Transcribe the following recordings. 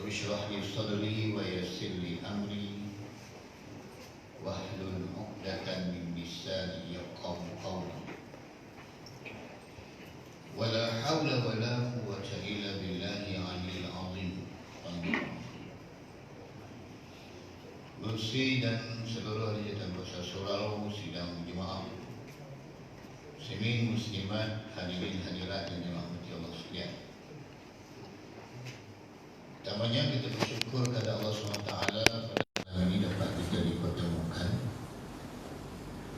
اشرح لي صدري ويسر لي أمري واحلل عقدة من لساني يفقهوا قولي ولا حول ولا قوة إلا بالله العلي العظيم. Mursi dan seluruh hadirin puasa surau sidang jemaah muslimin muslimat, hadirin hadirat yang dirahmati Allah sekalian. Pertamanya kita bersyukur kepada Allah SWT pada hari ini dapat kita dipertemukan.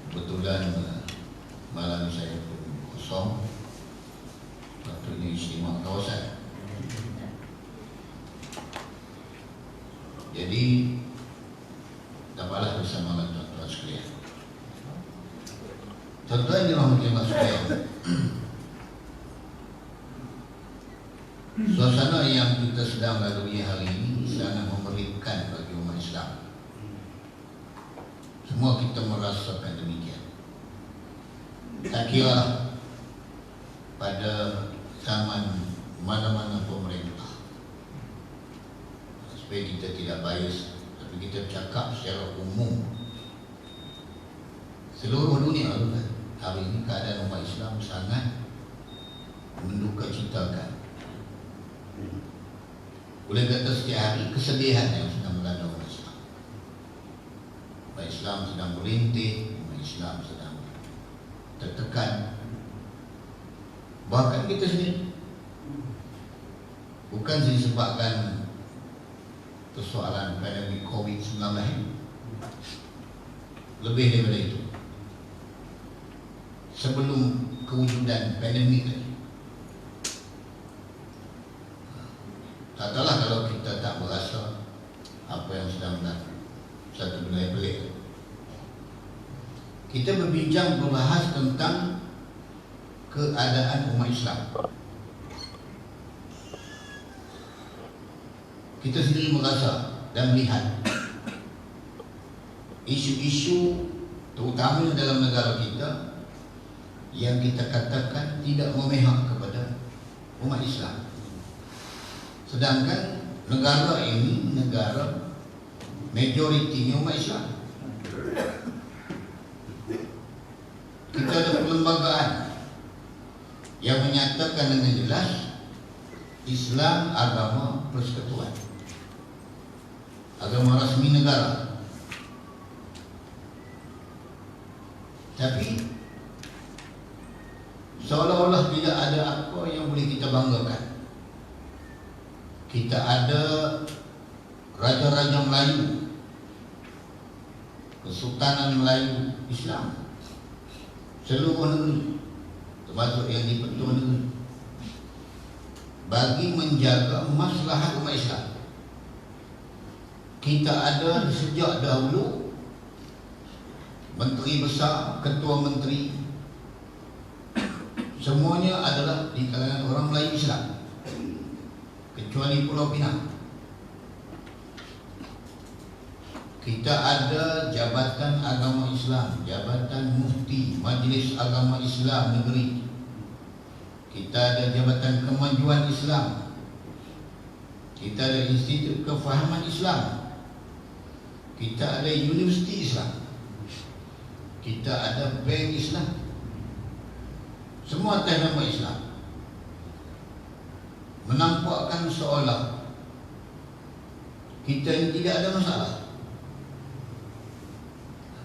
Kebetulan malam saya pun kosong, waktunya istimewa kawasan. Jadi dapatlah bersama tuan-tuan sekalian. Tuan-tuan dirahmati Allah sekalian, suasana yang kita sedang lalui hari ini sangat mengerikan bagi umat Islam. Semua kita merasakan demikian. Tak kira pada zaman mana-mana pemerintah, supaya kita tidak bias, tapi kita cakap secara umum, seluruh dunia hari ini keadaan umat Islam sangat mendukacitakan. Boleh kata setiap hari kesedihan yang sedang melanda umat Islam. Umat Islam sedang merintih, umat Islam sedang tertekan. Bahkan kita sendiri, bukan disebabkan persoalan pandemik COVID-19 ini, lebih daripada itu. Sebelum kewujudan pandemik tadi, katalah kalau kita tak merasa apa yang sedang berlaku, satu benda yang pelik. Kita berbincang berbahas tentang keadaan umat Islam. Kita sendiri merasa dan melihat isu-isu terutama dalam negara kita yang kita katakan tidak memihak kepada umat Islam. Sedangkan negara ini negara majoritinya umat Islam. Kita ada perlembagaan yang menyatakan dengan jelas Islam agama persekutuan, agama rasmi negara. Tapi seolah-olah tidak ada apa yang boleh kita banggakan. Kita ada Raja-Raja Melayu, Kesultanan Melayu Islam, seluruh negeri, termasuk yang di penjuru negeri, bagi menjaga maslahat umat Islam. Kita ada sejak dahulu menteri besar, ketua menteri, semuanya adalah di kalangan orang Melayu Islam, kecuali Pulau Pinang. Kita ada Jabatan Agama Islam, Jabatan Mufti, Majlis Agama Islam Negeri. Kita ada Jabatan Kemajuan Islam. Kita ada Institut Kefahaman Islam. Kita ada Universiti Islam. Kita ada Bank Islam. Semua atas nama Islam. Menampakkan seolah kita ini tidak ada masalah.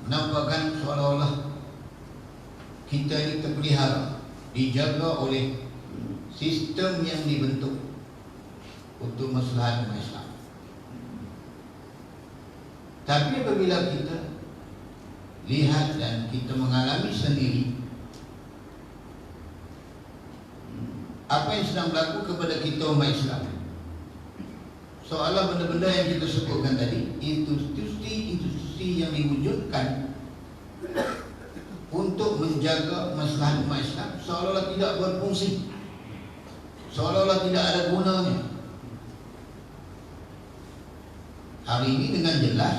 Menampakkan seolah-olah kita ini terpelihara, dijaga oleh sistem yang dibentuk untuk maslahat umat Islam. Tapi apabila kita lihat dan kita mengalami sendiri apa yang sedang berlaku kepada kita umat Islam, soalan benda-benda yang kita sebutkan tadi, institusi yang diwujudkan untuk menjaga maslahat umat Islam seolah-olah tidak berfungsi, seolah-olah tidak ada gunanya. Hari ini dengan jelas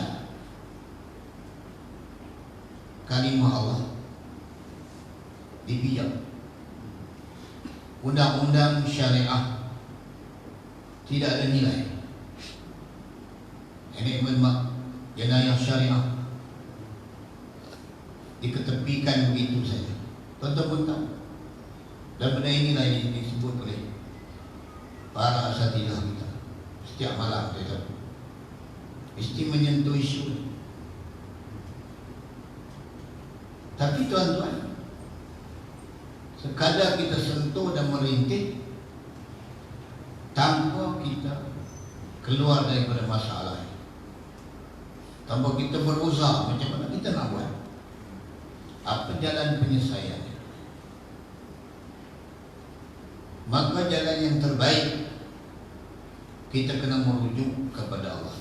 kalimah Allah dipijak. Undang-undang syariah tidak ada nilai. ini memang jenayah syariah diketepikan begitu saja. Tuan-tuan pun tahu. Dan benda inilah yang disebut oleh para asatidah kita. Setiap malam kita mesti menyentuh isu ini. Tapi tuan-tuan, sekadar kita sentuh dan merintih tanpa kita keluar daripada masalah, tanpa kita berusaha, macam mana kita nak buat? Apa jalan penyelesaiannya? Maka jalan yang terbaik, kita kena merujuk kepada Allah.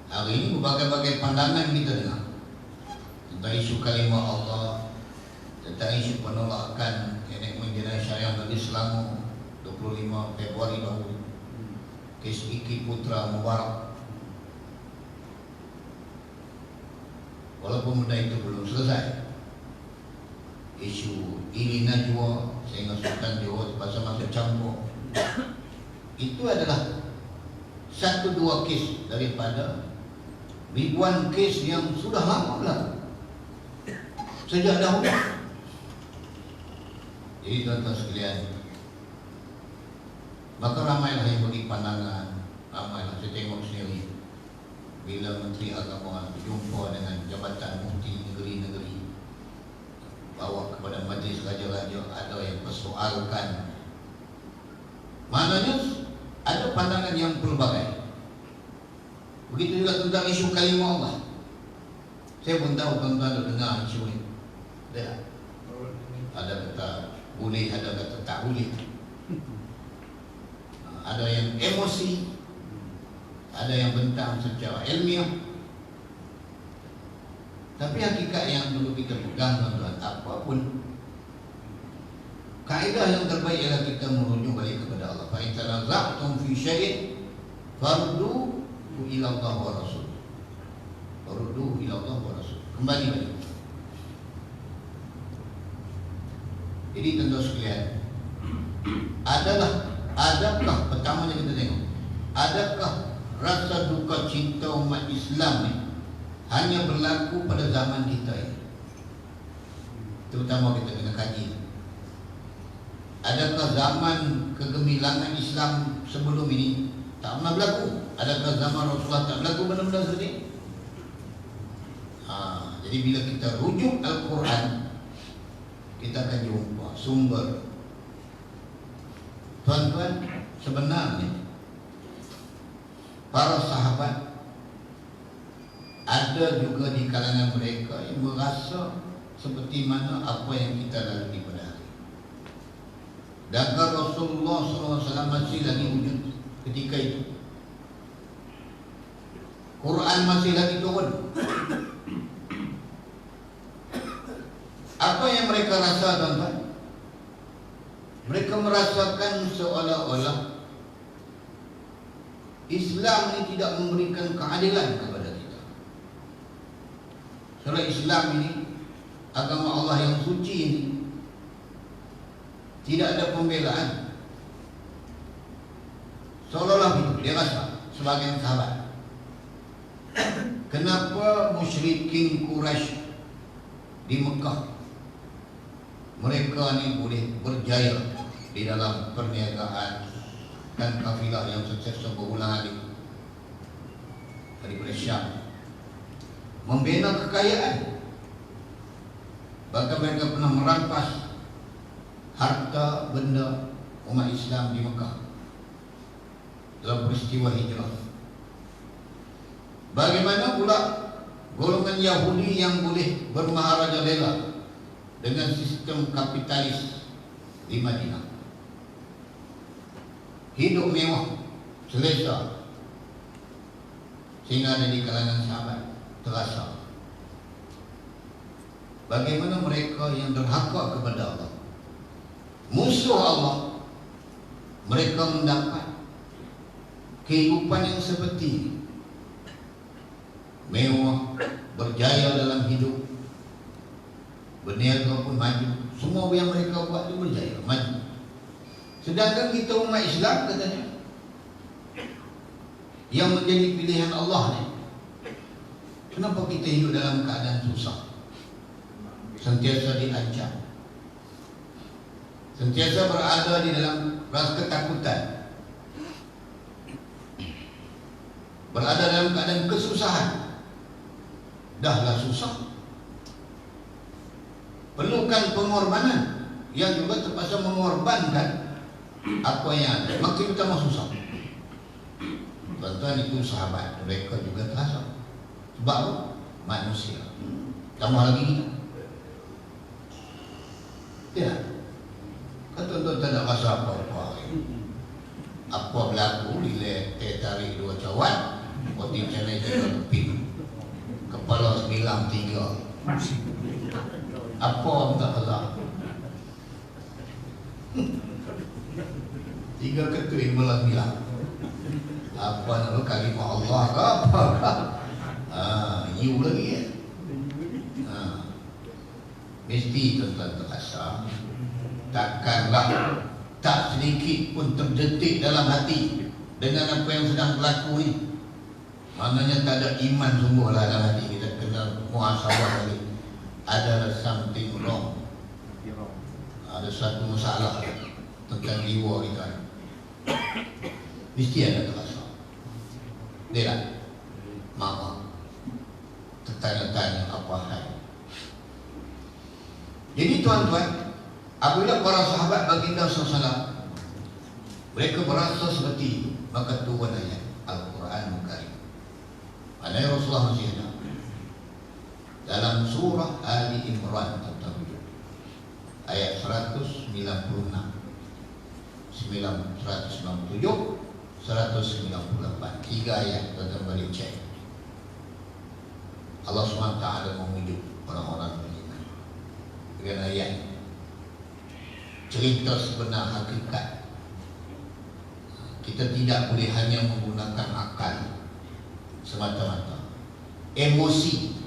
Hari ini berbagai-bagai pandangan kita dengar tentang isu kalimah Allah, tentang isu penolakan enakmen jenayah syariah Nabi Selangor 25 Februari lalu, kes Iki Putra Mubarak. Walaupun benda itu belum selesai, isu ini Najwa sehingga Sultan Johor terpaksa masuk campur, itu adalah satu dua kes daripada ribuan kes yang sudah lama berlaku sejak dahulu. Jadi tuan-tuan sekalian, maka ramailah yang bagi pandangan, ramailah saya tengok sendiri bila Menteri Agama berjumpa dengan jabatan mufti negeri-negeri, bawa kepada majlis raja-raja, ada yang persoalkan. Maknanya ada pandangan yang pelbagai. Begitu juga tentang isu kalimah Allah. Saya pun tahu tuan-tuan ada dengar isu ini. Ada kata boleh, ada kata tak boleh. Ada yang emosi, ada yang bentang secara ilmiah. Tapi hakikat yang perlu kita pegang tuan-tuan, apapun kaedah yang terbaik ialah kita merujuk balik kepada Allah. Fa in tanaza'tum fi syai'in farudduhu ila Allah wa Rasul. Farudduhu ila Allah wa Rasul. Kembali balik. Jadi tuan-tuan sekalian, adakah pertamanya kita tengok, adakah rasa duka cinta umat Islam ni hanya berlaku pada zaman kita ini? Terutama kita kena kaji. Adakah zaman kegemilangan Islam sebelum ini tak pernah berlaku? Adakah zaman Rasulullah tak berlaku benda-benda seperti ini? Jadi bila kita rujuk Al-Quran, kita akan jumpa sumber. Tuan-tuan, sebenarnya para sahabat ada juga di kalangan mereka yang merasa seperti mana apa yang kita lalui pada hari. Dan Rasulullah SAW masih lagi wujud ketika itu. Quran masih lagi turun. Apa yang mereka rasa, tuan-tuan? Mereka merasakan seolah-olah Islam ini tidak memberikan keadilan kepada kita. Soal Islam ini, agama Allah yang suci ini, tidak ada pembelaan. Seolah-olah itu dia rasa sebagian sahabat. Kenapa musyrikin Quraisy di Mekah mereka ni boleh berjaya di dalam perniagaan dan kafilah yang sukses berulang kali daripada Syam, membina kekayaan, bahkan mereka pernah merampas harta benda umat Islam di Mekah dalam peristiwa hijrah. Bagaimana pula golongan Yahudi yang boleh bermaharajalela dengan sistem kapitalis di Madinah, hidup mewah, selesa, sehingga ada di kalangan sahabat terasa bagaimana mereka yang derhaka kepada Allah, musuh Allah, mereka mendapat kehidupan yang seperti ini, mewah, berjaya dalam hidup, berniaga pun maju, semua yang mereka buat itu berjaya, maju. Sedangkan kita umat Islam katanya yang menjadi pilihan Allah ni. Kenapa kita hidup dalam keadaan susah? Sentiasa diancam, sentiasa berada di dalam rasa ketakutan, berada dalam keadaan kesusahan. Dahlah susah, perlukan pengorbanan yang juga terpaksa mengorbankan apa yang ada, makin tambah susah. Tuan-tuan, itu sahabat, mereka juga terasa. Sebab manusia, tambah lagi kita. Ya, kan tuan-tuan tak ada rasa apa-apa. Apa berlaku bila tarik dua cawan, poti canai jaga keping, kepala 93. Apa tak Allah? 3 ketua malah bilang apa nama kalimah Allah ke apa? You lagi ya. Mesti tuan-tuan terasa, takkanlah tak sedikit pun terdetik dalam hati dengan apa yang sedang berlaku ni. Maknanya tak ada iman sungguh lah dalam hati kita, kena muhasabah lagi. Ada something wrong, ada satu masalah tentang jiwa kita. Mesti ada terasa. Dia lah, mama tertanya-tanya apa hal. Jadi tuan-tuan, apabila para sahabat baginda SAW mereka berasa seperti itu, maka turun ayat Al-Quran Karim. Ada Rasulullah masih ada dalam surah Ali Imran ayat 196, 197, 198. 3 ayat tuan-tuan balik cek. Allah SWT memujuk orang-orang beriman dengan ayat cerita sebenar hakikat. Kita tidak boleh hanya menggunakan akal semata-mata, emosi,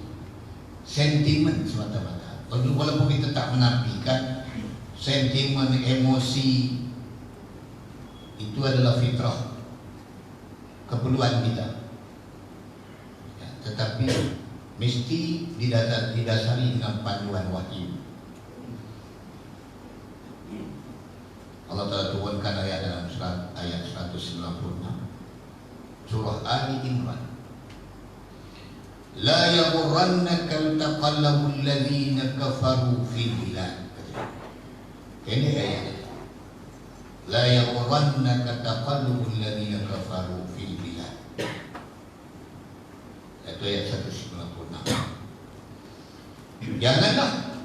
sentimen semata-mata. Walaupun kita tak menafikan sentimen, emosi itu adalah fitrah, keperluan kita, ya, tetapi mesti didasari dengan panduan wahyu. Allah Ta'ala turunkan ayat dalam ayat 196 surah Ali Imran. La yaghurrannaka taqallabul ladzina kafaru fil bilad. Ini ayat. La yaghurrannaka taqallabul ladzina kafaru fil bilad. Itu ayat 196. Janganlah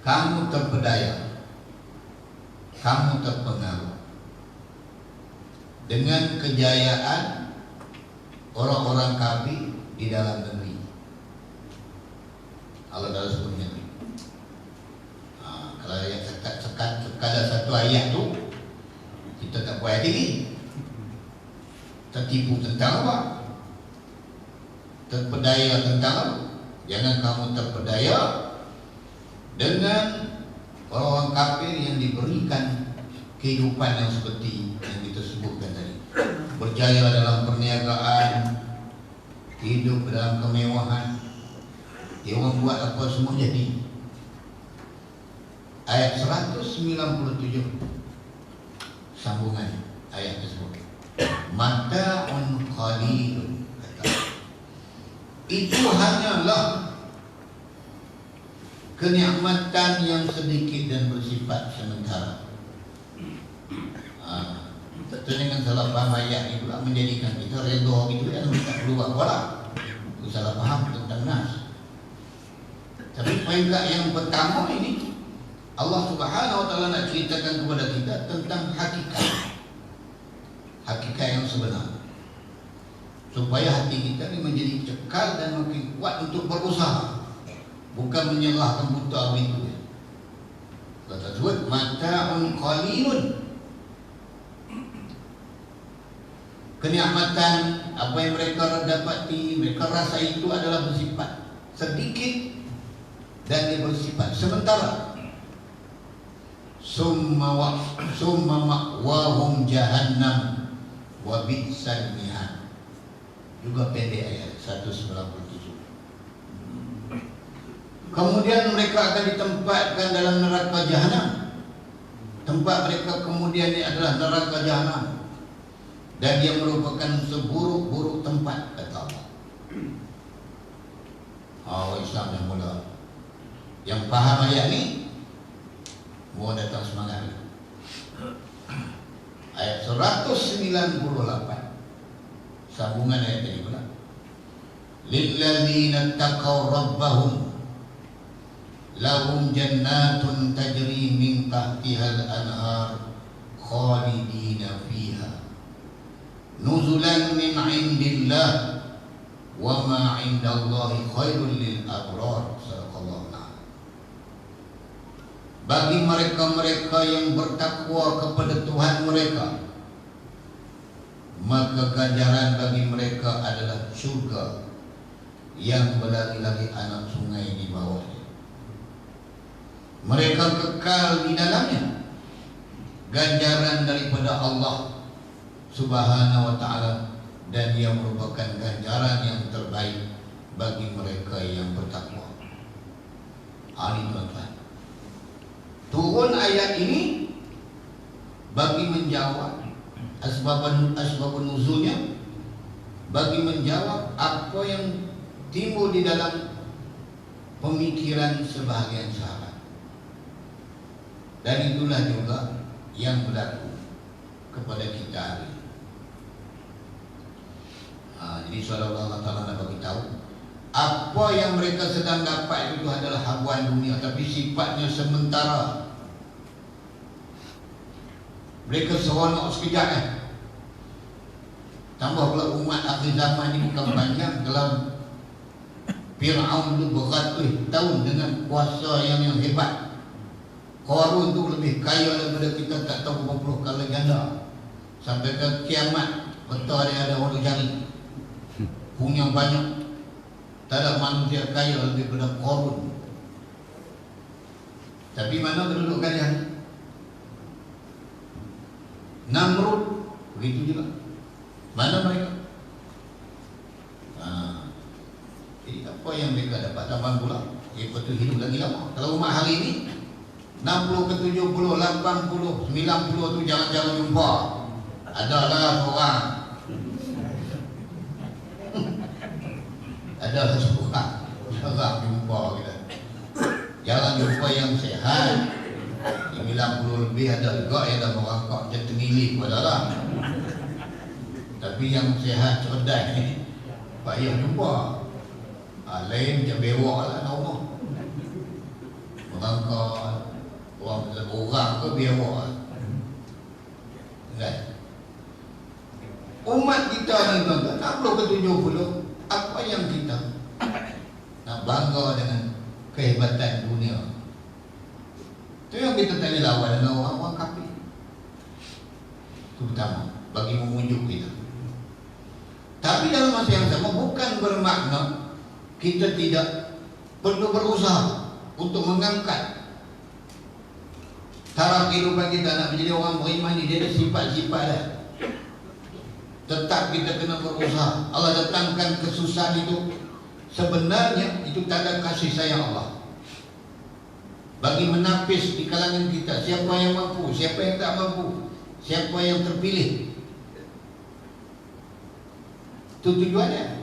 kamu terpedaya, kamu terpengaruh dengan kejayaan orang-orang kafir di dalam negeri. Allah dalam sebut negeri. Kalau yang sekadar satu ayat tu kita tak buat diri, tertipu tentang apa? Terpedaya tentang apa? Jangan kamu terpedaya dengan orang-orang kafir yang diberikan kehidupan yang seperti yang kita sebutkan tadi, berjaya dalam perniagaan, hidup dalam kemewahan. Dia orang buat apa semua jadi. Ayat 197 sambungan ayat tersebut. Mata'un qalilun, itu hanyalah kenikmatan yang sedikit dan bersifat sementara. Tentu dengan salah faham ayat itu menjadikan kita redha gitu kan, tak perlu buat itu salah faham tentang nas. Tapi peringkat yang pertama ini Allah Subhanahu Wa Taala nak ceritakan kepada kita tentang hakikat yang sebenar, supaya hati kita ini menjadi cekal dan makin kuat untuk berusaha, bukan menyerahkan buta begitu. Kata sebut mata'un qalilun, kenikmatan apa yang mereka dapati, mereka rasa itu adalah bersifat sedikit dan dia bersifat sementara. Summa ma'wahum jahannam wa wa bi'sal mihad. Juga pendek ayat 197. Kemudian mereka akan ditempatkan dalam neraka jahanam. Tempat mereka kemudian ini adalah neraka jahanam, dan dia merupakan seburuk-buruk tempat, kata Allah. Orang Islam yang mula, yang faham ayat ni, mohon datang semangat. Ayat 198, sambungan ayat tadi pula. Lilladzina taqaw rabbahum lahum jannatun tajri min tahtihal anhar khalidina fiha nuzulan min indillah wa ma indallahi khairul lil abrar. Sadaqallahu ta'ala. Bagi mereka-mereka yang bertakwa kepada Tuhan mereka, maka ganjaran bagi mereka adalah syurga yang berlari-lari anak sungai di bawahnya. Mereka kekal di dalamnya. Ganjaran daripada Allah Subhanahu wa ta'ala, dan ia merupakan ganjaran yang terbaik bagi mereka yang bertakwa. Ini tuan-tuan, turun ayat ini bagi menjawab asbab nuzulnya, bagi menjawab apa yang timbul di dalam pemikiran sebahagian sahabat. Dan itulah juga yang berlaku kepada kita hari ini. Jadi Allah Ta'ala nak bagi tahu apa yang mereka sedang dapat itu adalah habuan dunia, tapi sifatnya sementara. Mereka seronok sekejap Tambah pula umat akhir zaman ini bukan panjang. Dalam Fir'aun itu beratus tahun dengan kuasa yang hebat. Qarun tu lebih kaya daripada kita tak tahu berapa puluh kali ganda. Sampai ke kiamat betul dia ada orang cari, punya banyak. Tak ada manusia kaya lebih daripada Qarun. Tapi mana kedudukan dia? Namrud begitu juga. Mana mereka? Jadi apa yang mereka dapat tambah pula? Ia betul hidup lagi lama. Kalau umat hari ini 60 ke 70, 80, 90 tu jangan-jangan jumpa. Adalah seorang. Adalah seorang jumpa kita. Jangan jumpa yang sehat. 90 lebih ada juga yang dah merangkak macam tengilih pada lah. Tapi yang sehat cerdas ni payah jumpa. Lain macam bewak lah nama. Merangkak orang ke bewak. Kan? Umat kita ni tuan-tuan 60 ke 70, apa yang kita nak bangga dengan kehebatan dunia? Itu yang kita tak boleh lawan dengan orang-orang kafir. Itu pertama, bagi memujuk kita. Tapi dalam masa yang sama bukan bermakna kita tidak perlu berusaha untuk mengangkat taraf kehidupan kita nak menjadi orang beriman ni. Dia ada sifat-sifat dah. Tetap kita kena berusaha. Allah datangkan kesusahan itu, sebenarnya itu tanda kasih sayang Allah bagi menapis di kalangan kita siapa yang mampu, siapa yang tak mampu, siapa yang terpilih. Itu tujuannya.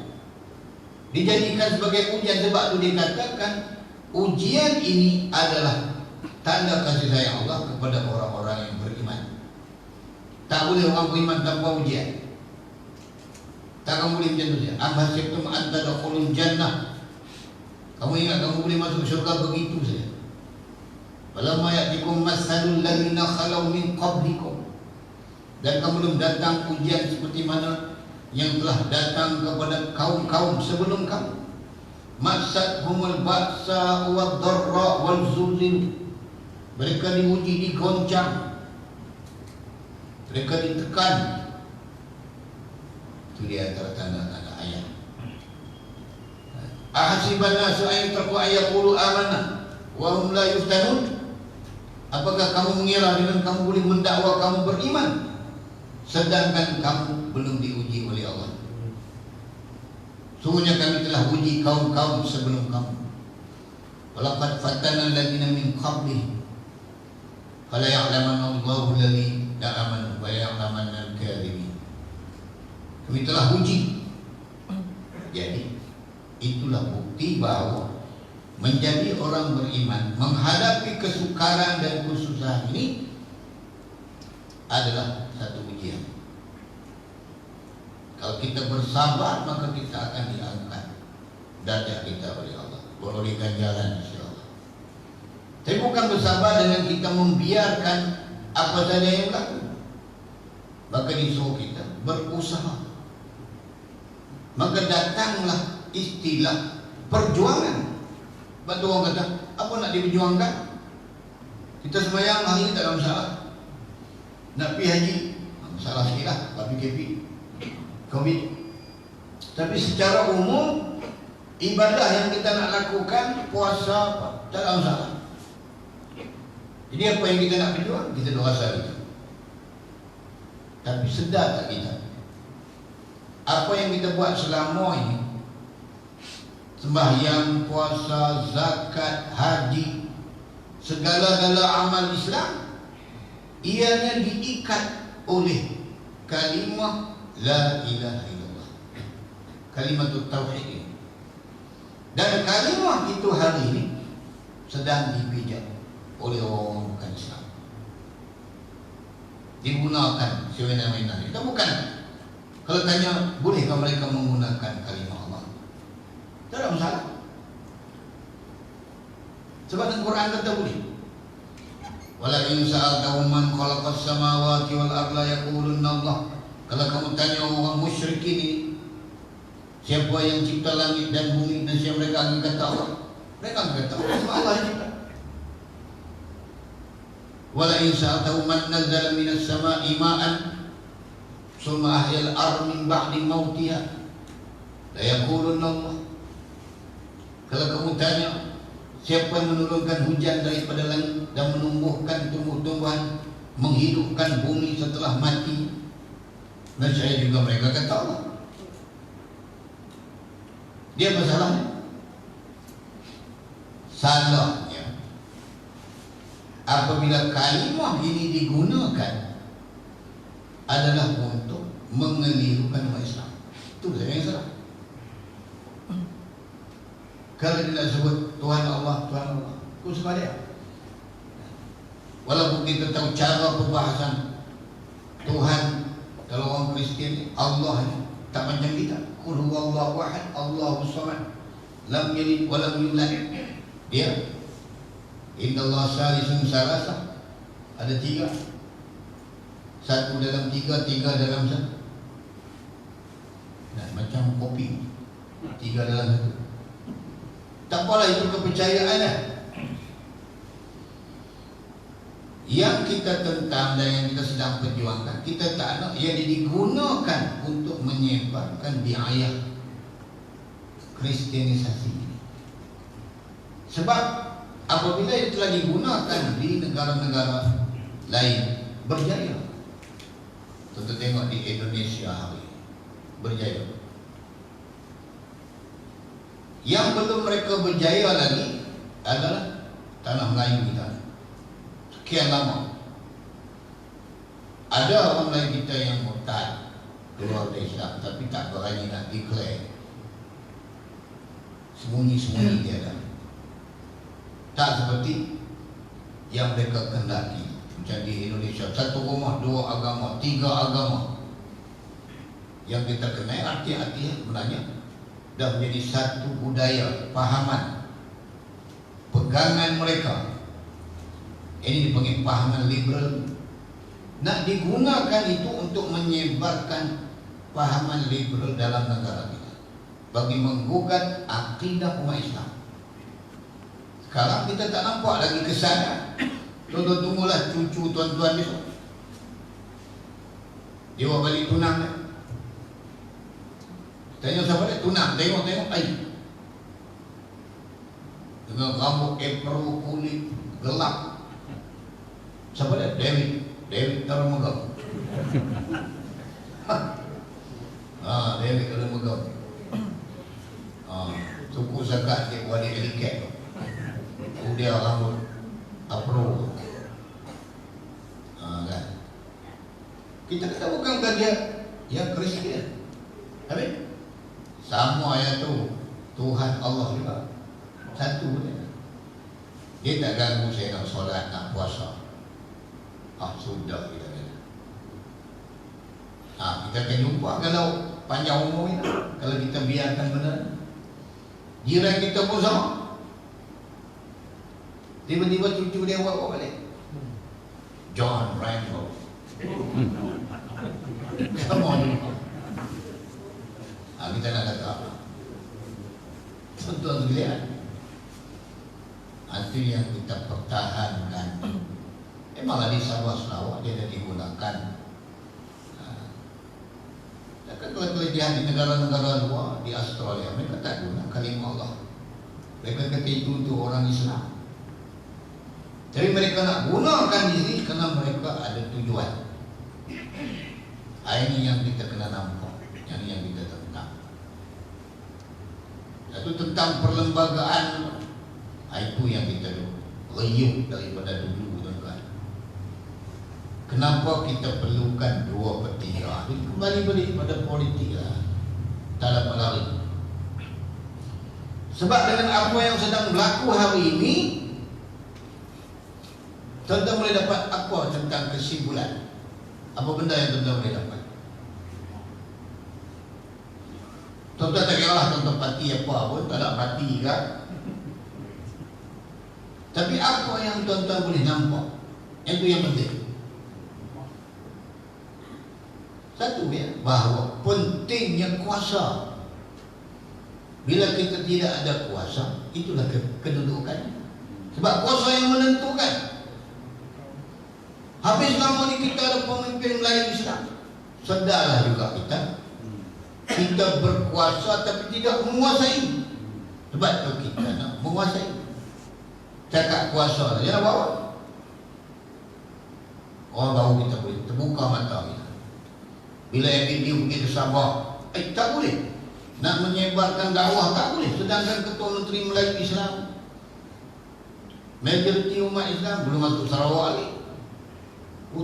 Dijadikan sebagai ujian. Sebab itu dikatakan ujian ini adalah tanda kasih sayang Allah kepada orang-orang yang beriman. Tak boleh orang beriman tanpa ujian. Takkan boleh macam tu saja. Amhasibtum an tadkhulul jannah. Kamu ingat kamu boleh masuk syurga begitu saja? Falamma ya'tikum masalul ladzina khalau min qablikum. Dan kamu belum datang ujian seperti mana yang telah datang kepada kaum-kaum sebelum kamu. Masathumul ba'sa wad dharra wal zulzil. Mereka diuji, digoncang, mereka ditekan. Itu dia antara tanda-tanda ayat. Ahasiban nasu an yutraku ayaqulu amanna wa hum la yuftanun. Apakah kamu mengira dengan kamu boleh mendakwa kamu beriman sedangkan kamu belum diuji oleh Allah. Sungguhnya kami telah uji kaum-kaum sebelum kamu. Walaqad fatanna alladziina min qablihim fala ya'lamanna Allahu alladziina aamanu wa ya'lamanna al-kaadzibin. Kami telah uji. Jadi itulah bukti bahwa menjadi orang beriman, menghadapi kesukaran dan kesusahan ini adalah satu ujian. Kalau kita bersabar, maka kita akan diangkat derajat kita oleh Allah, bolehkan jalan insyaallah. Tapi bukan bersabar dengan kita membiarkan apa saja yang berlaku. Maka disuruh kita berusaha. Maka datanglah istilah perjuangan. Bantu orang kata, apa nak diperjuangkan? Kita sembahyang hari ini tak ada masalah. Nak pergi haji, masalah sikit lah, PKP, COVID. Tapi secara umum, ibadah yang kita nak lakukan, puasa, tak ada masalah. Jadi apa yang kita nak berjuang, kita doa saja. Tapi sedar tak kita? Apa yang kita buat selama ini, sembahyang, puasa, zakat, haji, segala-gala amal Islam, ianya diikat oleh kalimah la ilaha illallah, kalimat tauhid. Dan kalimah itu hari ini sedang dipijak oleh orang bukan Islam, digunakan semena-mena. Kita bukan, kalau tanya bolehkah mereka menggunakan kalimah Allah, tak ada masalah. Sebab Al-Quran kata boleh. Wala in sa'altahum man khalaqas samawati wal arda yaqulunna Allah. Kalau kamu tanya orang musyrik ini, siapa yang cipta langit dan bumi, dan siapa, mereka akan kata Allah. Mereka akan kata Allah yang cipta. Wala in sa'altahum man nazzala minas sama'i ma'an summa ahyal ardh min ba'di mautiha la yaqulunna Allah. Kalau kamu tanya siapa yang menurunkan hujan daripada langit dan menumbuhkan tumbuh-tumbuhan, menghidupkan bumi setelah mati, dan saya juga, mereka kata Allah. Dia masalahnya, salahnya apabila kalimah ini digunakan adalah untuk mengelirukan umat Islam. Itu saya yang salah. Kalau tidak sebut Tuhan Allah, Tuhan Allah, aku sebab dia. Walaupun kita tahu cara perbahasan Tuhan, kalau orang Kristian, Allah tak macam kita. Qul huwallahu ahad, Allahus samad, lam yalid wa lam yulad. Dia Innallaha salisun salasa, ada tiga. Satu dalam tiga, tiga dalam satu. Nah, macam kopi, tiga dalam satu. Tak apalah, itu kepercayaannya. Yang kita tentang dan yang kita sedang perjuangkan, kita tak nak ia digunakan untuk menyebarkan biaya Kristianisasi ini. Sebab apabila itu telah digunakan di negara-negara lain, berjaya. Kita tengok di Indonesia hari ini, berjaya. Yang belum mereka berjaya lagi adalah tanah Melayu kita. Sekian lama ada orang Melayu kita yang murtad keluar dari Islam, tapi tak berani nak declare. Sembunyi-sembunyi dia ada. Tak seperti yang mereka kendaki. Macam di Indonesia, satu rumah, dua agama, tiga agama. Yang kita kenal arti-arti sebenarnya dah menjadi satu budaya, pahaman, pegangan mereka. Ini dipanggil pahaman liberal. Nak digunakan itu untuk menyebarkan pahaman liberal dalam negara kita, bagi menggugat akidah umat Islam. Sekarang kita tak nampak lagi kesana. Tuan-tuan tunggulah cucu tuan-tuan besok, dia bawa balik tunang kan? Tanya siapa dia? Tunang. Tengok-tengok air dengan rambut epro, kulit gelap. Siapa dia? David Tarumagam. zakat dia buat dia eliket tu. Dia rambut afro. Kan? Kita kata bukankah dia yang Kristian? Habis? Sama ayat tu Tuhan Allah juga satu dia. Dia tak ganggu saya nak solat, nak puasa. Sudah kita kata. Kita akan jumpa kalau panjang umur ini. Kalau kita biarkan benar. Jiran kita pun sama. Tiba-tiba cucu dia buat balik. John Rambo. Sama juga. Kita nak kata apa? Tuan-tuan sekalian, itu yang kita pertahankan. Memanglah di Sabah Sarawak dia dah digunakan. Kelebihan di negara-negara luar, di Australia, mereka tak guna kalimah Allah. Mereka kata itu untuk orang Islam. Tapi mereka nak gunakan di sini kerana mereka ada tujuan. Ini yang kita kena nampak, yang kita tentang. Itu tentang perlembagaan. Itu yang kita reyuk daripada dulu, tuan-tuan. Kenapa kita perlukan 2/3? Kembali balik pada politik lah. Tak ada melari. Sebab dengan apa yang sedang berlaku hari ini, tuan-tuan boleh dapat apa tentang kesimpulan? Apa benda yang tuan-tuan boleh dapat? Tuan-tuan tak kira lah tuan-tuan parti apa pun, tak ada parti kan? Tapi apa yang tuan-tuan boleh nampak? Itu yang penting. Satu ya, bahawa pentingnya kuasa. Bila kita tidak ada kuasa, itulah kedudukannya. Sebab kuasa yang menentukan. Habis lama ni kita ada pemimpin Melayu Islam. Sedarlah juga kita berkuasa tapi tidak menguasai. Sebab tu kita nak menguasai. Cakap kuasa, jangan bawa. Orang baru kita boleh terbuka mata kita. Bila FPD pergi ke Sabah, tak boleh. Nak menyebarkan dakwah tak boleh. Sedangkan Ketua Menteri Melayu Islam, majoriti umat Islam belum masuk Sarawak lagi.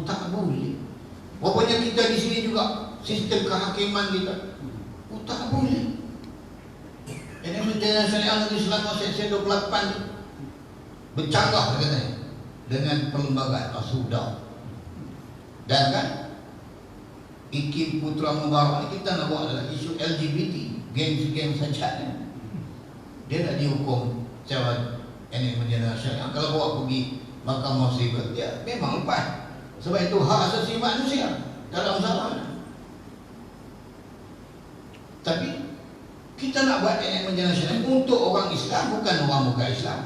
Tak boleh. Rupanya kita di sini juga sistem kehakiman kita. Tak boleh. Ini menjadi syariah negeri Selangor Seksyen 28 bercanggah katanya dengan perlembagaan sudah. Dan kan Iki Putra Mubarak ni kita nak buat adalah isu LGBT, geng saja. Dia nak dihukum secara ini menjadi syariah. Kalau bawa pergi Mahkamah Sivil, dia memang lepas. Sebab itu hak asasi manusia, dalam masalah. Tapi kita nak buat ini menjadi syariah untuk orang Islam, bukan orang bukan Islam.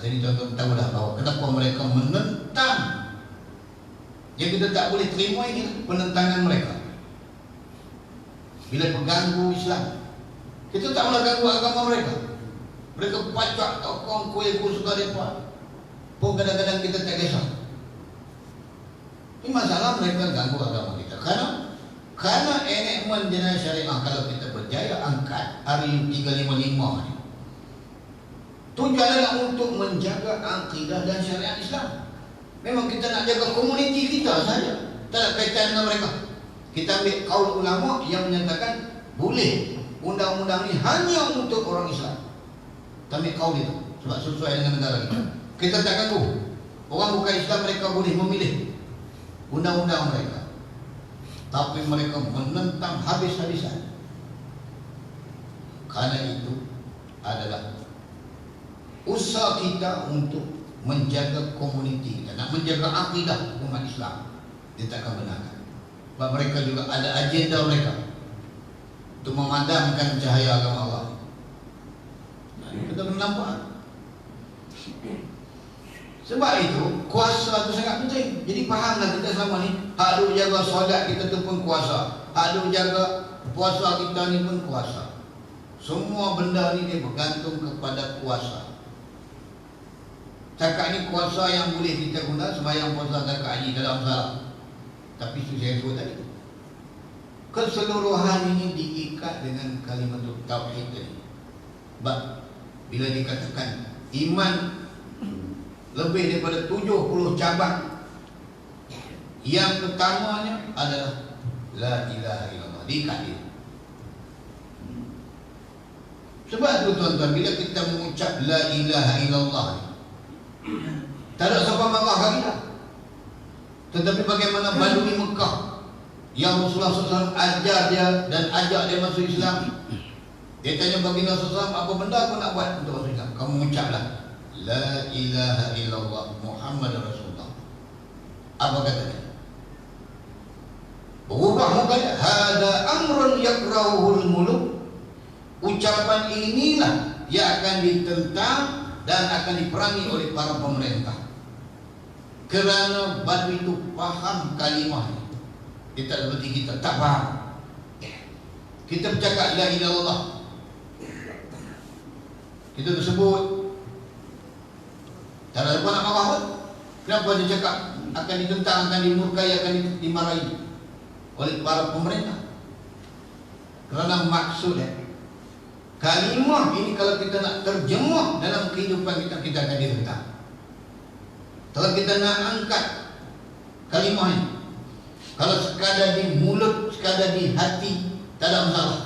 Jadi tuan-tuan tahulah bahawa kenapa mereka menentang. Yang kita tak boleh terima ini penentangan mereka. Bila mengganggu Islam, kita tak boleh ganggu agama mereka. Mereka pacak tokong kuih-kuih suka mereka pun kadang-kadang kita tak kisah. Ini masalah mereka ganggu agama kita. Karena enakmen jenayah syariah kalau kita berjaya angkat hari 355 ni, tujuan adalah untuk menjaga akidah dan syariat Islam. Memang kita nak jaga komuniti kita saja, tak ada kaitan dengan mereka. Kita ambil kaul ulama yang menyatakan boleh undang-undang ini hanya untuk orang Islam. Kita ambil kaul itu sebab sesuai dengan negara kita. Kita tak ganggu. Orang bukan Islam mereka boleh memilih undang-undang mereka. Tapi mereka menentang habis-habisan. Karena itu adalah usaha kita untuk menjaga komuniti kita, nak menjaga akidah umat Islam. Dia takkan benarkan. Sebab mereka juga ada agenda mereka untuk memadamkan cahaya agama Allah. Kita kena nampak. Sebab itu kuasa itu sangat penting. Jadi fahamlah kita selama ni, hak duk jaga solat kita tu pun kuasa, hak duk jaga puasa kita ni pun kuasa. Semua benda ni dia bergantung kepada kuasa. Cakap ni kuasa yang boleh kita guna, sembahyang puasa zakat haji tak ada masalah. Tapi itu saya sebut tadi, keseluruhan ini diikat dengan kalimat tauhid tadi. Bila dikatakan iman lebih daripada 70 cabang, yang pertamanya adalah la ilaha illallah, dikali. Sebab itu tuan-tuan, bila kita mengucap la ilaha illallah, tak ada siapa marah lagi dah. Tetapi bagaimana Badui Mekah yang Rasulullah SAW ajar dia dan ajak dia masuk Islam, dia tanya baginda SAW, apa benda aku nak buat untuk masuk Islam? Kamu mengucaplah la ilaha illallah Muhammad Rasulullah. Apa kata dia? Berubah mukanya, hada amrun yakrahuhul muluk. Ucapan inilah yang akan ditentang dan akan diperangi oleh para pemerintah. Kerana Badui itu faham kalimahnya. Dia tak seperti kita, tak faham. Kita bercakap la ilaha illallah, kita tersebut, tak ada apa nak marah pun. Kenapa dia cakap akan ditentang, akan dimurkai, akan dimarahi oleh para pemerintah? Kerana maksudnya kalimah ini kalau kita nak terjemah dalam kehidupan kita, kita akan ditentang. Kalau kita nak angkat kalimah ini, kalau sekadar di mulut, sekadar di hati, tak ada masalah.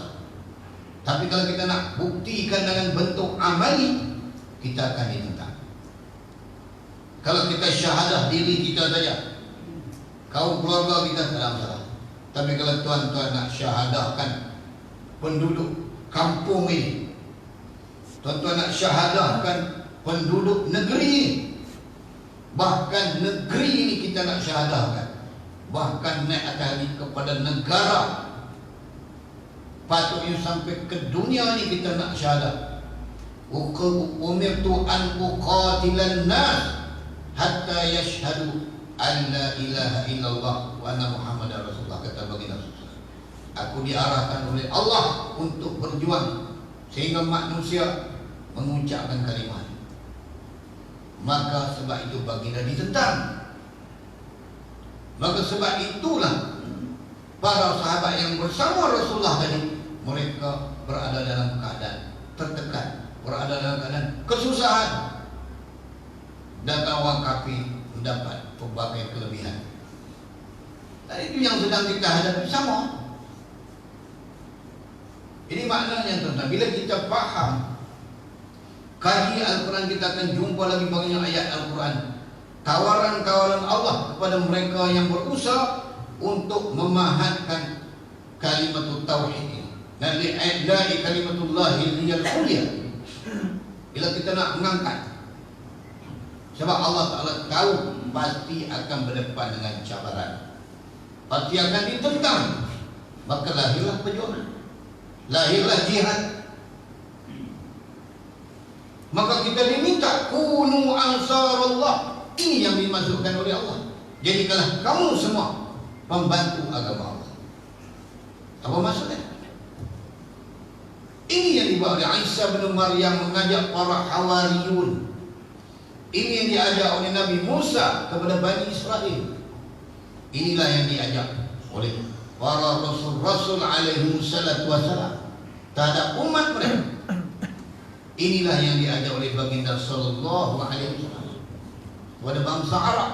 Tapi kalau kita nak buktikan dengan bentuk amali, kita akan ditentang. Kalau kita syahadah diri kita saja, kaum keluarga kita, tak ada masalah. Tapi kalau tuan-tuan nak syahadahkan penduduk kampung ini, tuan-tuan nak syahadahkan penduduk negeri ini, bahkan negeri ini kita nak syahadahkan, bahkan naik atas kepada negara, patutnya sampai ke dunia ini kita nak syahadah. Umirtu an uqatilan nas hatta yashhadu an la ilaha illallah wa anna Muhammadar Rasulullah, kata baginda Rasulullah. Aku diarahkan oleh Allah untuk berjuang sehingga manusia mengucapkan kalimat. Maka sebab itu baginda ditentang. Maka sebab itulah para sahabat yang bersama Rasulullah tadi, mereka berada dalam keadaan tertekan, berada dalam keadaan kesusahan, dan orang kafir mendapat pelbagai kelebihan. Dan itu yang sedang kita hadapi sama. Ini maknanya tuan-tuan, bila kita faham kaji Al-Quran, kita akan jumpa lagi banyak ayat Al-Quran, tawaran-tawaran Allah kepada mereka yang berusaha untuk memahatkan kalimat tauhid ini. Dan li'idai kalimatullahi liyal ulia. Bila kita nak mengangkat, sebab Allah Ta'ala tahu pasti akan berdepan dengan cabaran, pasti akan ditentang. Maka lahirlah perjuangan, lahirlah jihad. Maka kita diminta kunu ansarullah. Ini yang dimasukkan oleh Allah. Jadikanlah kamu semua pembantu agama Allah. Apa maksudnya? Ini yang dibawa oleh Isa bin Maryam mengajak para Hawariyun. Ini yang diajak oleh Nabi Musa kepada Bani Israel. Inilah yang diajak oleh para Rasul-Rasul alaihi salatu wassalam terhadap umat mereka. Inilah yang diajak oleh baginda sallallahu alaihi wasallam kepada bangsa Arab,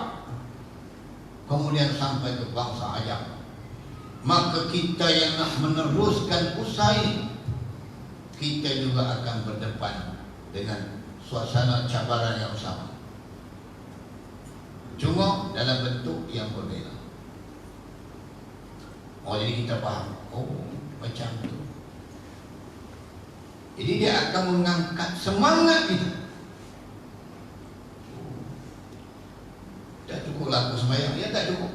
kemudian sampai ke bangsa Ajam. Maka kita yang nak meneruskan usaha ini, kita juga akan berdepan dengan suasana cabaran yang sama, cuma dalam bentuk yang berbeza. Oh, jadi kita faham, oh macam itu. Jadi dia akan mengangkat semangat kita. Tak cukup laku sembahyang, ya tak cukup.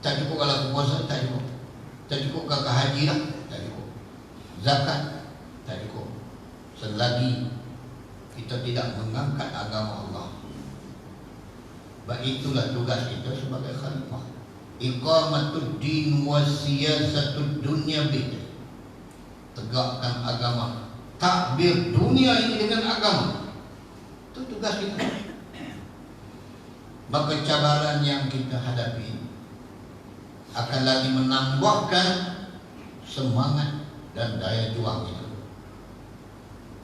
Tak cukup kalau aku puasa, tak cukup. Tak cukup kalau haji lah, tak cukup. Zakat, tak cukup. Selagi kita tidak mengangkat agama Allah. Sebab itulah tugas kita sebagai khalifah. Iqamatud din wa siyasatud dunya bih. Tegakkan agama, takbir dunia ini dengan agama. Itu tugas kita. Maka cabaran yang kita hadapi akan lagi menambahkan semangat dan daya juang kita.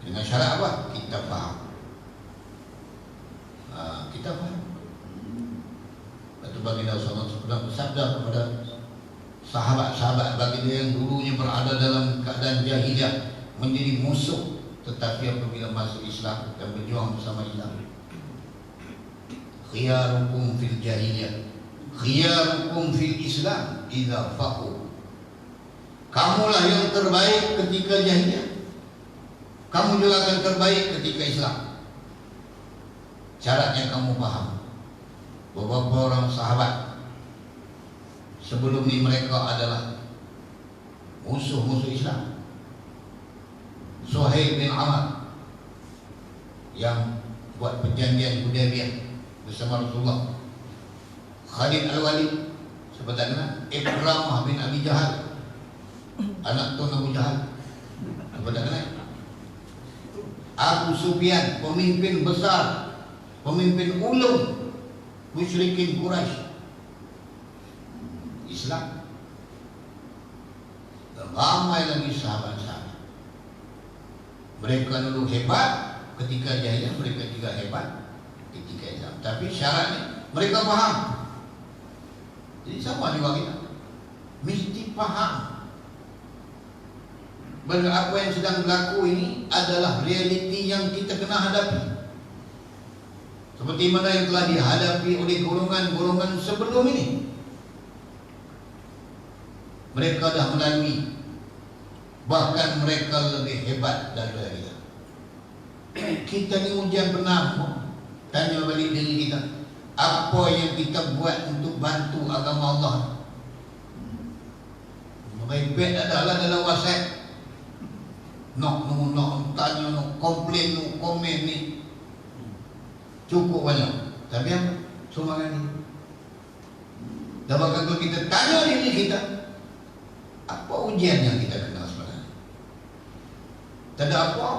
Dengan syarat apa? Kita faham. Kita faham. Lepas tu baginda SAW pernah bersabda kepada sahabat-sahabat baginda yang dulunya berada dalam keadaan jahiliyah, menjadi musuh, tetapi apabila masuk Islam dan berjuang bersama Islam, khiyarukum fil jahiliyah khiyarukum fil Islam idza faqu. Kamulah yang terbaik ketika jahiliyah, kamu juga akan terbaik ketika Islam. Syaratnya kamu paham. Beberapa orang sahabat sebelum ini mereka adalah musuh-musuh Islam. Suhaib bin Amr yang buat perjanjian Hudaybiyah bersama Rasulullah. Khalid Al-Walid, siapa tak kenal? Ikramah bin Abi Jahal, anak tuan Abu Jahal, siapa tak kenal? Abu Sufyan, pemimpin besar, pemimpin ulung musyrikin Quraisy, Islam. Dan ramai lagi sahabat-sahabat. Mereka dulu hebat ketika jahiliyah, mereka juga hebat ketika Islam. Tapi syaratnya mereka faham. Jadi sama juga kita, mesti faham bahawa apa yang sedang berlaku ini adalah realiti yang kita kena hadapi, seperti mana yang telah dihadapi oleh golongan-golongan sebelum ini. Mereka dah melalui, bahkan mereka lebih hebat daripada kita. Kita ni ujian benar. Tanya balik diri kita, apa yang kita buat untuk bantu agama Allah? Baik-baik adalah dalam WhatsApp, nak tanya, nak komplain, nak komen ni cukup banyak. Tapi apa? Sumbangan ni. Dan kalau kita tanya diri kita, apa ujian yang kita kena sebenarnya? Tak ada apa.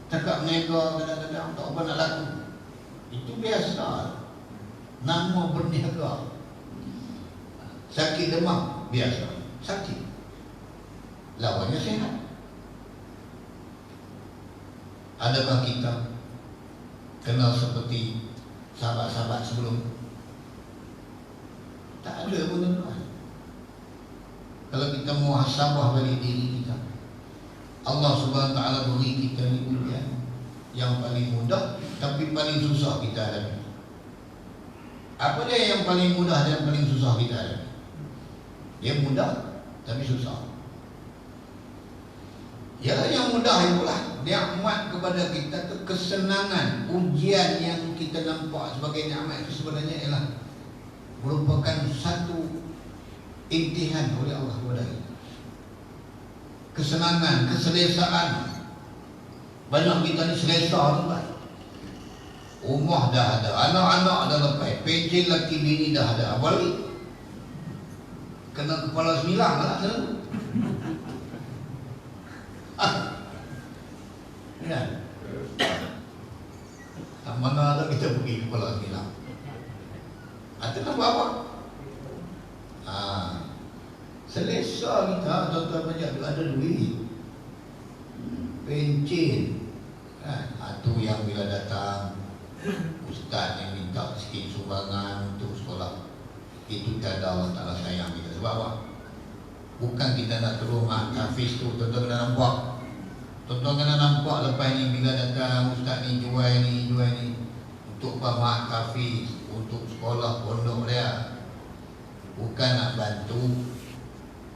Cakap menega kadang-kadang tak apa nak laku, itu biasa. Nama berniaga. Sakit demam biasa, sakit. Lawannya sehat. Adakah kita kenal seperti sahabat-sahabat sebelum? Tak ada pun tuan. Kalau kita muhasabah balik diri kita, Allah Subhanahu Wa Taala beri kita ni ujian yang paling mudah tapi paling susah kita hadapi. Apa dia yang paling mudah dan paling susah kita hadapi? Dia mudah tapi susah. Ialah yang mudah itulah nikmat kepada kita tu, kesenangan. Ujian yang kita nampak sebagai nikmat itu sebenarnya ialah merupakan satu imtihan oleh Allah kepada kita. Kesenangan, keselesaan. Banyak kita ni selesa tuan. Rumah dah ada, anak-anak dah lepas, pencen laki bini dah ada. Apa lagi? Kena kepala semilang lah selalu. Ya. Tak mana ada kita pergi kepala semilang. Itu nampak apa? Selesa kita, tuan-tuan banyak ada duit, pencen kan? Itu yang bila datang ustaz yang minta sikit sumbangan untuk sekolah, itu tanda Allah Ta'ala sayang kita. Sebab apa? Bukan kita nak terus hafiz tu. Tuan-tuan kena nampak, tuan-tuan kena nampak lepas ni bila datang ustaz ni jual ni untuk apa? Mak hafiz, untuk sekolah pondok dia. Bukan nak bantu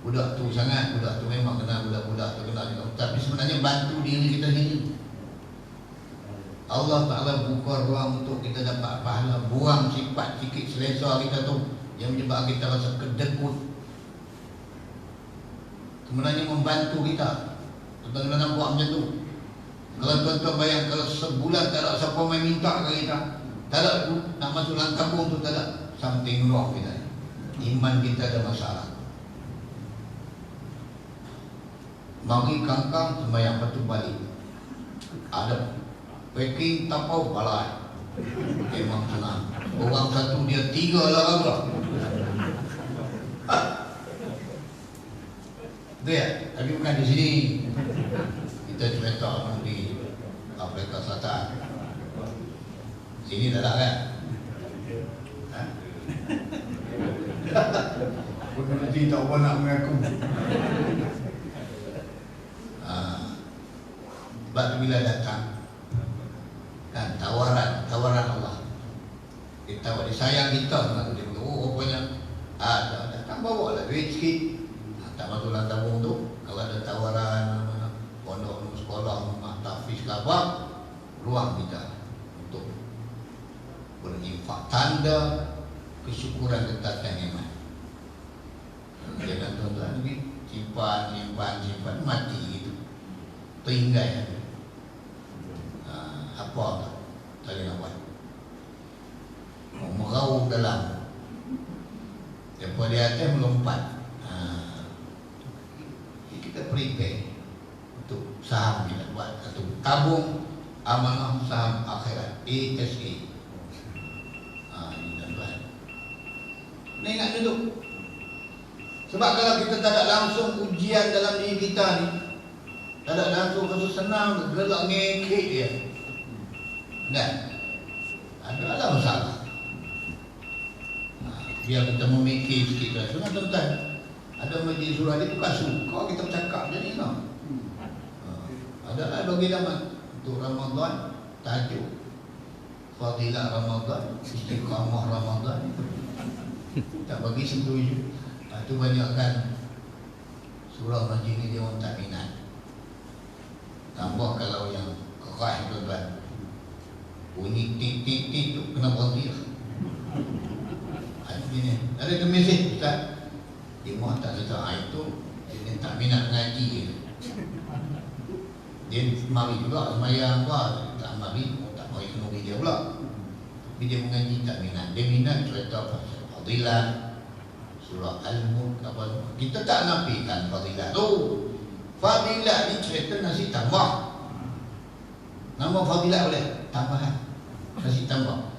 budak tu sangat. Budak tu memang kena, budak-budak tu kena juga. Tapi sebenarnya bantu diri kita sendiri. Allah Ta'ala buka ruang untuk kita dapat pahala. Buang sifat sikit selesa kita tu yang menyebabkan kita rasa kedekut. Sebenarnya membantu kita. Tuan-tuan kena nampak macam tu. Kalau tuan-tuan bayang, kalau sebulan tak ada siapa main minta ke kita, tak ada nak masuk dalam kampung tu, tak ada, something wrong kita. Iman kita ada masalah. Mari kangkang sembahyang batu balik. Ada packing tapau balai. Memang senang. Orang satu dia 3 lah apa. Itu ya, tapi bukan di sini. Kita Kita cerita di Afrika Selatan. Sini tak ada kan? Aku nanti tak apa nak mengaku. Sebab bila datang kan tawaran Allah. Kita disayang kita nak dia oh rupanya datang bawa lah duit sikit. Tak masuk dalam tabung tu. Kalau ada tawaran pondok sekolah tahfiz ke apa, ruang kita untuk berinfak, tanda kesyukuran kita dan iman. Jangan tuan-tuan ni simpan mati gitu, terhinggai. Apa tak boleh nak buat? Meraup dalam daripada di atas melompat. Kita prepare untuk saham kita buat atau tabung amanah saham akhirat ASA. Ini tuan-tuan. Ni ingat dulu. Sebab kalau kita tak ada langsung ujian dalam diri kita ni, tak ada langsung rasa senang, gelak ngekek dia. Kan? Adalah masalah. Biar kita memikir sikit lah. Sebab tuan-tuan, ada majlis surah dia bukan suka kita bercakap macam ni tau. Adalah bagi zaman untuk Ramadan, tajuk Fadilah Ramadan, Istiqamah Ramadan. Tak bagi setuju. Itu banyakkan surah majlis ni dia orang tak minat. Tambah kalau yang keras tuan-tuan, bunyi tik tu kena berhenti lah. Ada mesej Ustaz, imam tak sedar itu dia tak minat ngaji. Dia mari juga semayang apa, tak mari, tak mari kenuri dia pula. Tapi dia mengaji tak minat. Dia minat cerita pasal fadilah, surah Al-Mulk apa semua. Kita tak nafikan fadilah tu. Fadilah ni cerita nasi tambah. Nama fadilah boleh tambahan, nasi tambah.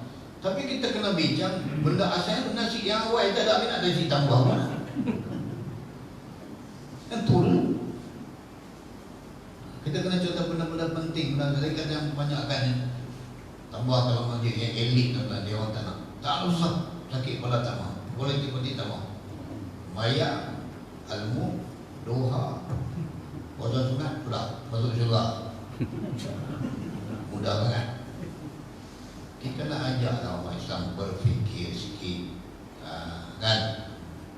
Tapi kita kena bincang benda asal nasi yang awal tak ada minat nasi tambah mana. Kan turun. Kita kena contoh benda-benda penting. Benda yang banyakkan tambah kalau majlis yang elit tuan-tuan, dia orang tak nak. Tak usah sakit kepala tak mau. Boleh tiba-tiba tak mau. Maya, Al-Mulk, doha, puasa sunat, sudah masuk syurga. Mudah kan? Kita nak ajak orang Islam berfikir sikit, kan?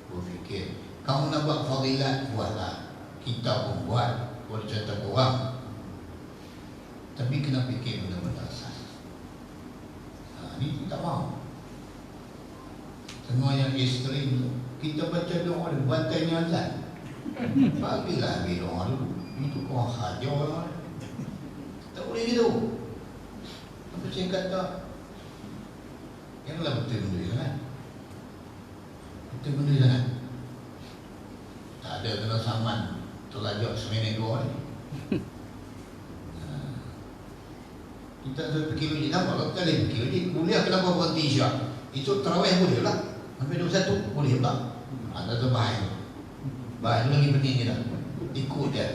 Berfikir. Kamu nak buat fadilat, buatlah. Kita pun buat. Boleh cerita orang. Tapi kena fikir benda-benda asas. Ni tak mahu. Semua yang ekstrim tu, kita baca doa dia, bantainya azan. Bagilah ambil doa dulu. Itu kau hajar lah. Tak boleh gitu. Apa saya kata, janganlah betul benda sangat. Betul benda sangat. Tak ada kena saman terlajak seminit dua ni. Kita fikir logik nampak. Kalau kita boleh fikir logik, kuliah kenapa berhenti Isyak? Itu tarawih boleh lah. Sampai 21 boleh pula. Ada tu bahaya. Bahaya lagi penting je dah. Ikut dia.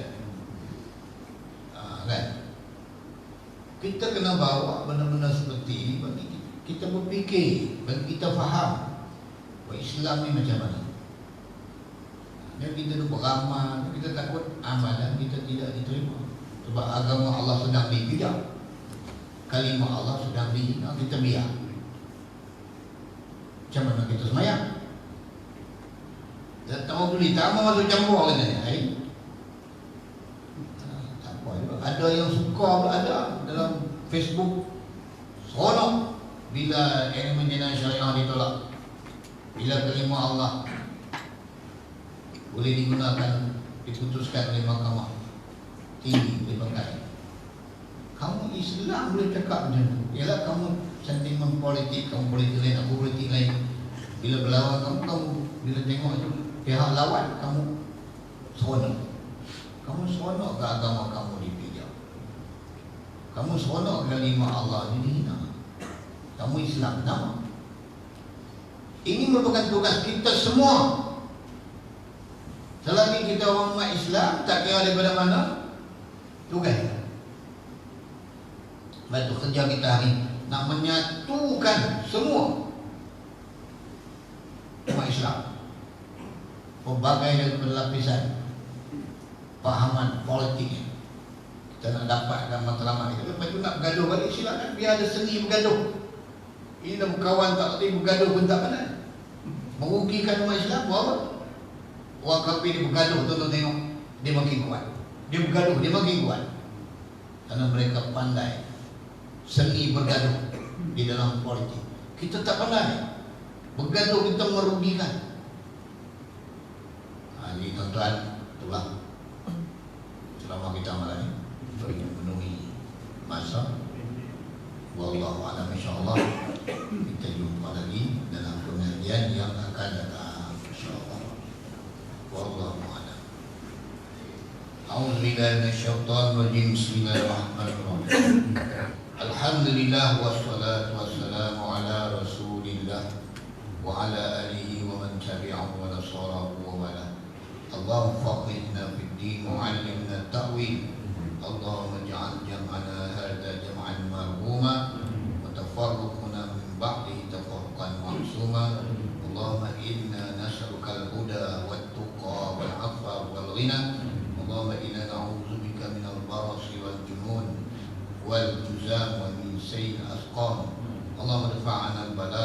Kan? Kita kena bawa benda-benda seperti ini bagi kita berfikir, bagi kita faham bahawa Islam ni macam mana. Dan kita tu beramal, kita takut amalan kita tidak diterima. Sebab agama Allah sedang dibijak, kalimah Allah sedang dihina, kita biar. Macam mana kita semayang? Tak tahu beli, tak mahu masuk campur kan ni. Tak apa juga. Ada yang suka ada dalam Facebook, seronok bila elemen jenayah syariah ditolak. Bila kalimah Allah boleh digunakan, diputuskan oleh mahkamah tinggi, dipakai. Kamu Islam boleh cakap macam tu. Ialah kamu sentimen politik, kamu politik lain, aku politik lain. Bila berlawan kamu bila tengok itu pihak lawan, kamu seronok. Kamu seronok ke agama kamu dipijak. Kamu seronok ke kalimah Allah dihina. Kamu Islam nama. Ini merupakan tugas kita semua. Selagi kita orang umat Islam, tak kira daripada mana, Tugas kita. Batu kerja kita hari nak menyatukan semua umat Islam, pelbagai lapisan pahaman politiknya. Kita nak dapatkan matlamat kita. Lepas tu nak bergaduh balik, silakan, biar ada seni bergaduh. Ini dah berkawan tak boleh bergaduh pun tak pandai. Merugikan umat Islam, buat apa? Orang kafir dia bergaduh, tuan-tuan tengok, dia makin kuat. Dia bergaduh, dia makin kuat. Karena mereka pandai seni bergaduh di dalam politik. Kita tak pandai. Bergaduh kita merugikan. Jadi tuan-tuan, itulah selama kita malam ini memenuhi masa. Wallahu a'lam, insyaallah kita jumpa lagi dalam pengajian yang akan datang, insyaallah. Wallahu a'lam. A'udzu billahi minasyaitonir rajim. Bismillahirrahmanirrahim. Alhamdulillah wassalatu wassalamu ala Rasulillah wa ala alihi wa man tabi'ahu wa nasarahu wa wala. Allahumma faqihna fid din wa 'allimna at-ta'wil. Allahumma ij'al jam'ana hadha jam'an marhuma wa tafarruquna min ba'dihi tafarruqan ma'suma. Allahumma inna nas'aluka al-huda wat-tuqa wal-'afwa wal-ghina. Allahumma inna na'udzubika min al-barasi wal-junun wal-juzam wa min sayyi'il asqam. Allahumma dafa'na al-bala